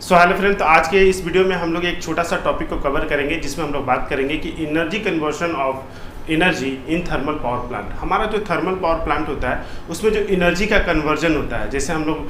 So hello friend, तो आज के इस वीडियो में हम लोग एक छोटा सा टॉपिक को कवर करेंगे जिसमें हम लोग बात करेंगे कि energy conversion of energy in thermal power plant. हमारा जो थर्मल पावर प्लांट होता है उसमें जो एनर्जी का कन्वर्जन होता है, जैसे हम लोग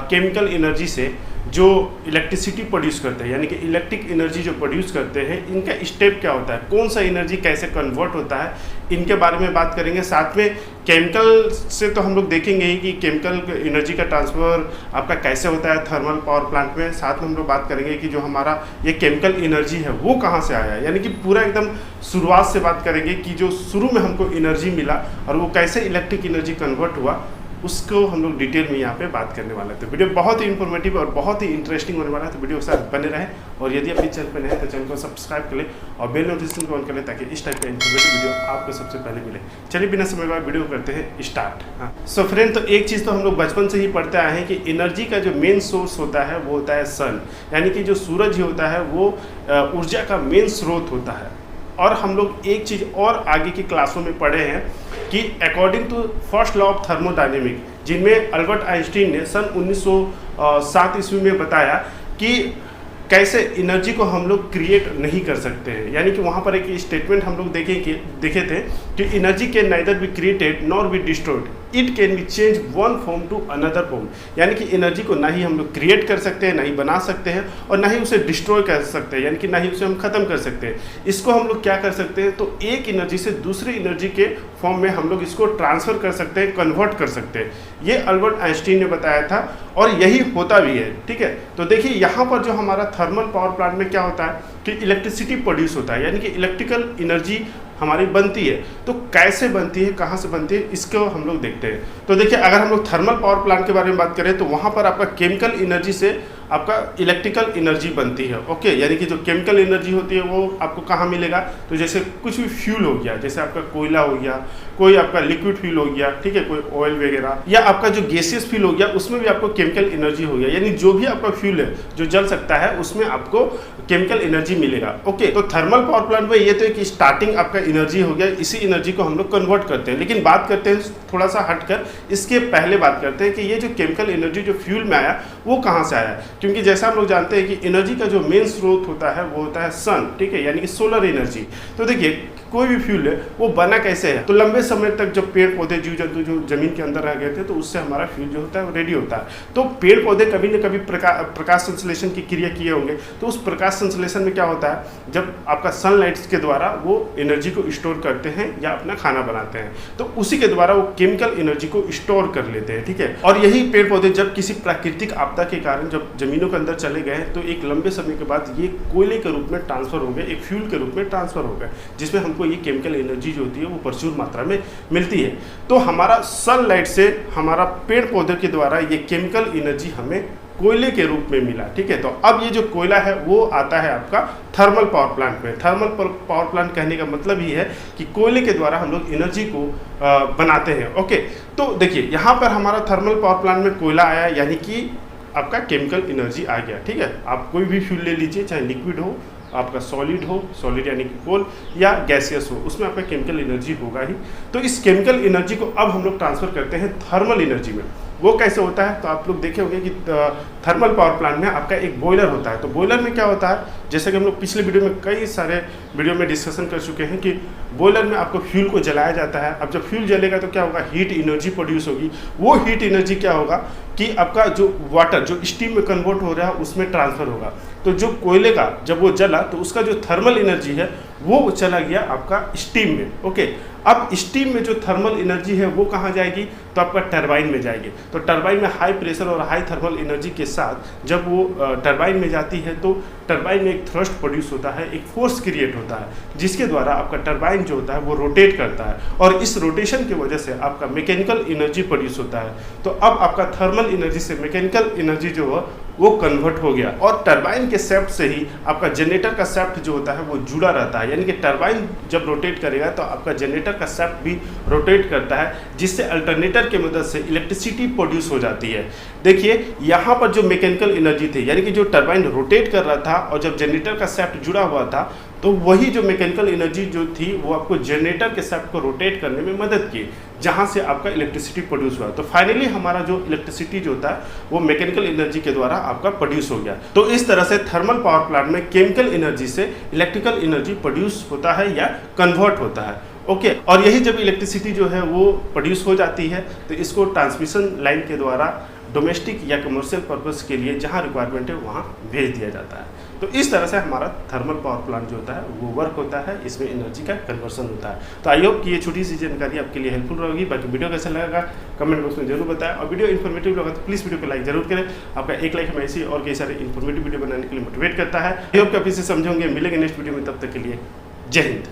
केमिकल एनर्जी से जो इलेक्ट्रिसिटी प्रोड्यूस करते हैं, यानी कि इलेक्ट्रिक एनर्जी जो प्रोड्यूस करते हैं, इनका स्टेप क्या होता है, कौन सा एनर्जी कैसे कन्वर्ट होता है, इनके बारे में बात करेंगे। साथ में केमिकल से तो हम लोग देखेंगे ही कि केमिकल एनर्जी का ट्रांसफ़र आपका कैसे होता है थर्मल पावर प्लांट में। साथ में हम लोग बात करेंगे कि जो हमारा ये केमिकल एनर्जी है वो कहाँ से आया है, यानी कि पूरा एकदम शुरुआत से बात करेंगे कि जो शुरू में हमको एनर्जी मिला और वो कैसे इलेक्ट्रिक एनर्जी कन्वर्ट हुआ, उसको हम लोग डिटेल में यहाँ पे बात करने वाले थे। वीडियो बहुत ही इन्फॉर्मेटिव और बहुत ही इंटरेस्टिंग होने वाला है, तो वीडियो के साथ बने रहें। और यदि आप इस चैनल पर नए हैं तो चैनल को सब्सक्राइब कर लें और बेल नोटिफिकेशन को ऑन कर लें ताकि इस टाइप का इन्फॉर्मेटिव वीडियो आपको सबसे पहले मिले। चलिए बिना समय बाद वीडियो करते हैं स्टार्ट। हाँ, सो फ्रेंड, तो एक चीज़ तो हम लोग बचपन से ही पढ़ते आए हैं कि एनर्जी का जो मेन सोर्स होता है वो होता है सन, यानी कि जो सूरज ही होता है वो ऊर्जा का मेन स्रोत होता है। और हम लोग एक चीज़ और आगे की क्लासों में पढ़े हैं कि according to first law of thermodynamic, जिनमें अल्बर्ट आइंस्टीन ने सन 1907 ईस्वी में बताया कि कैसे एनर्जी को हम लोग क्रिएट नहीं कर सकते हैं। यानी कि वहाँ पर एक स्टेटमेंट हम लोग देखे थे कि energy can neither be created nor be destroyed, it can be change one form to another form. यानी कि एनर्जी को ना ही हम लोग क्रिएट कर सकते हैं, ना ही बना सकते हैं, और ना ही उसे डिस्ट्रॉय कर सकते हैं, यानी कि ना ही उसे हम ख़त्म कर सकते हैं। इसको हम लोग क्या कर सकते हैं, तो एक एनर्जी से दूसरी एनर्जी के फॉर्म में हम लोग इसको ट्रांसफ़र कर सकते हैं, कन्वर्ट कर सकते हैं। ये अल्बर्ट आइंस्टीन ने बताया था और यही होता भी है। ठीक है, तो देखिए यहाँ पर जो हमारा थर्मल पावर प्लांट में क्या होता है कि इलेक्ट्रिसिटी प्रोड्यूस होता है, यानी कि इलेक्ट्रिकल एनर्जी हमारी बनती है। तो कैसे बनती है, कहाँ से बनती है, इसको हम लोग देखते हैं। तो देखिए, अगर हम लोग थर्मल पावर प्लांट के बारे में बात करें तो वहाँ पर आपका केमिकल एनर्जी से आपका इलेक्ट्रिकल एनर्जी बनती है। ओके, यानी कि जो केमिकल एनर्जी होती है वो आपको कहाँ मिलेगा, तो जैसे कुछ भी फ्यूल हो गया, जैसे आपका कोयला हो गया, कोई आपका लिक्विड फ्यूल हो गया, ठीक है, कोई ऑयल वगैरह, या आपका जो गैसियस फ्यूल हो गया, उसमें भी आपको केमिकल एनर्जी हो गया। यानी जो भी आपका फ्यूल है जो जल सकता है उसमें आपको केमिकल एनर्जी मिलेगा। ओके, तो थर्मल पावर प्लांट में ये तो एक स्टार्टिंग आपका एनर्जी हो गया, इसी एनर्जी को हम लोग कन्वर्ट करते हैं। लेकिन बात करते हैं थोड़ा सा हटकर, इसके पहले बात करते हैं कि ये जो केमिकल एनर्जी जो फ्यूल में आया वो कहाँ से आया, क्योंकि जैसा हम लोग जानते हैं कि एनर्जी का जो मेन स्रोत होता है वो होता है सन, ठीक है, यानी कि सोलर एनर्जी। तो देखिए, कोई भी फ्यूल है वो बना कैसे है, तो लंबे समय तक जब पेड़ पौधे जीव जंतु जो जमीन के अंदर रह गए थे तो उससे हमारा फ्यूल जो होता है वो रेडी होता है। तो पेड़ पौधे कभी न कभी प्रकाश संश्लेषण की क्रिया किए होंगे, तो उस प्रकाश संश्लेषण में क्या होता है, जब आपका सनलाइट के द्वारा वो एनर्जी को स्टोर करते हैं या अपना खाना बनाते हैं, तो उसी के द्वारा वो केमिकल एनर्जी को स्टोर कर लेते हैं। ठीक है, और यही पेड़ पौधे जब किसी प्राकृतिक आपदा के कारण जब जमीनों के अंदर चले गए तो एक लंबे समय के बाद ये कोयले के रूप में ट्रांसफर हो गए, एक फ्यूल के रूप में ट्रांसफर हो गए, जिसमें हमको ये केमिकल एनर्जी जो होती है वो प्रचुर मात्रा में मिलती है। तो हमारा सनलाइट से, हमारा पेड़ पौधे के द्वारा ये केमिकल एनर्जी हमें कोयले के रूप में मिला। ठीक है, तो अब ये जो कोयला है वो आता है आपका थर्मल पावर प्लांट में। थर्मल पावर प्लांट कहने का मतलब ही है कि कोयले के द्वारा हम लोग एनर्जी को बनाते हैं। ओके, तो देखिए यहाँ पर हमारा थर्मल पावर प्लांट में कोयला आया, यानी कि आपका केमिकल एनर्जी आ गया। ठीक है, आप कोई भी फ्यूल ले लीजिए, चाहे लिक्विड हो, आपका सॉलिड हो, सॉलिड यानी कि कोल, या गैसियस हो, उसमें आपका केमिकल एनर्जी होगा ही। तो इस केमिकल एनर्जी को अब हम लोग ट्रांसफ़र करते हैं थर्मल एनर्जी में। वो कैसे होता है, तो आप लोग देखे होंगे कि थर्मल पावर प्लांट में आपका एक बॉयलर होता है। तो बॉयलर में क्या होता है, जैसे कि हम लोग पिछले वीडियो में कई सारे वीडियो में डिस्कशन कर चुके हैं कि बॉयलर में आपको फ्यूल को जलाया जाता है। अब जब फ्यूल जलेगा तो क्या होगा, हीट एनर्जी प्रोड्यूस होगी। वो हीट एनर्जी क्या होगा कि आपका जो वाटर जो स्टीम में कन्वर्ट हो रहा है उसमें ट्रांसफ़र होगा। तो जो कोयले का जब वो जला तो उसका जो थर्मल एनर्जी है वो चला गया आपका स्टीम में। ओके, अब स्टीम में जो थर्मल एनर्जी है वो कहाँ जाएगी, तो आपका टरबाइन में जाएगी। तो टरबाइन में हाई प्रेशर और हाई थर्मल एनर्जी के साथ जब वो टरबाइन में जाती है तो टरबाइन में एक थ्रस्ट प्रोड्यूस होता है, एक फोर्स क्रिएट होता है, जिसके द्वारा आपका टरबाइन जो होता है वो रोटेट करता है, और इस रोटेशन की वजह से आपका मैकेनिकल एनर्जी प्रोड्यूस होता है। तो अब आपका थर्मल एनर्जी से मैकेनिकल एनर्जी जो है वो कन्वर्ट हो गया, और टरबाइन के शेफ्ट से ही आपका जनरेटर का शेफ्ट जो होता है वो जुड़ा रहता है। यानी कि टरबाइन जब रोटेट करेगा तो आपका जनरेटर का शेफ्ट भी रोटेट करता है, जिससे अल्टरनेटर की मदद से इलेक्ट्रिसिटी प्रोड्यूस हो जाती है। देखिए यहाँ पर जो मैकेनिकल एनर्जी थी, यानी कि जो टरबाइन रोटेट कर रहा था और जब जनरेटर का शेफ्ट जुड़ा हुआ था, तो वही जो मैकेनिकल एनर्जी जो थी वो आपको जनरेटर के शेफ्ट को रोटेट करने में मदद की, जहाँ से आपका इलेक्ट्रिसिटी प्रोड्यूस हुआ। तो फाइनली हमारा जो इलेक्ट्रिसिटी जो होता है वो मैकेनिकल एनर्जी के द्वारा आपका प्रोड्यूस हो गया। तो इस तरह से थर्मल पावर प्लांट में केमिकल एनर्जी से इलेक्ट्रिकल एनर्जी प्रोड्यूस होता है या कन्वर्ट होता है। ओके, और यही जब इलेक्ट्रिसिटी जो है वो प्रोड्यूस हो जाती है तो इसको ट्रांसमिशन लाइन के द्वारा डोमेस्टिक या कमर्शियल पर्पस के लिए जहाँ रिक्वायरमेंट है वहाँ भेज दिया जाता है। तो इस तरह से हमारा थर्मल पावर प्लांट जो होता है वो वर्क होता है, इसमें एनर्जी का कन्वर्सन होता है। तो आई होप कि ये छोटी सी जानकारी आपके लिए हेल्पफुल रहेगी। बाकी वीडियो कैसा लगेगा कमेंट बॉक्स में जरूर बताएं, और वीडियो इन्फॉर्मेटिव लगा तो प्लीज़ वीडियो को लाइक जरूर करें। आपका एक लाइक हमें ऐसी और कई सारे इन्फॉर्मेटिव वीडियो बनाने के लिए मोटिवेट करता है। आई होप कि आप इसे समझोगे। मिलेंगे नेक्स्ट वीडियो में, तब तक के लिए जय हिंद।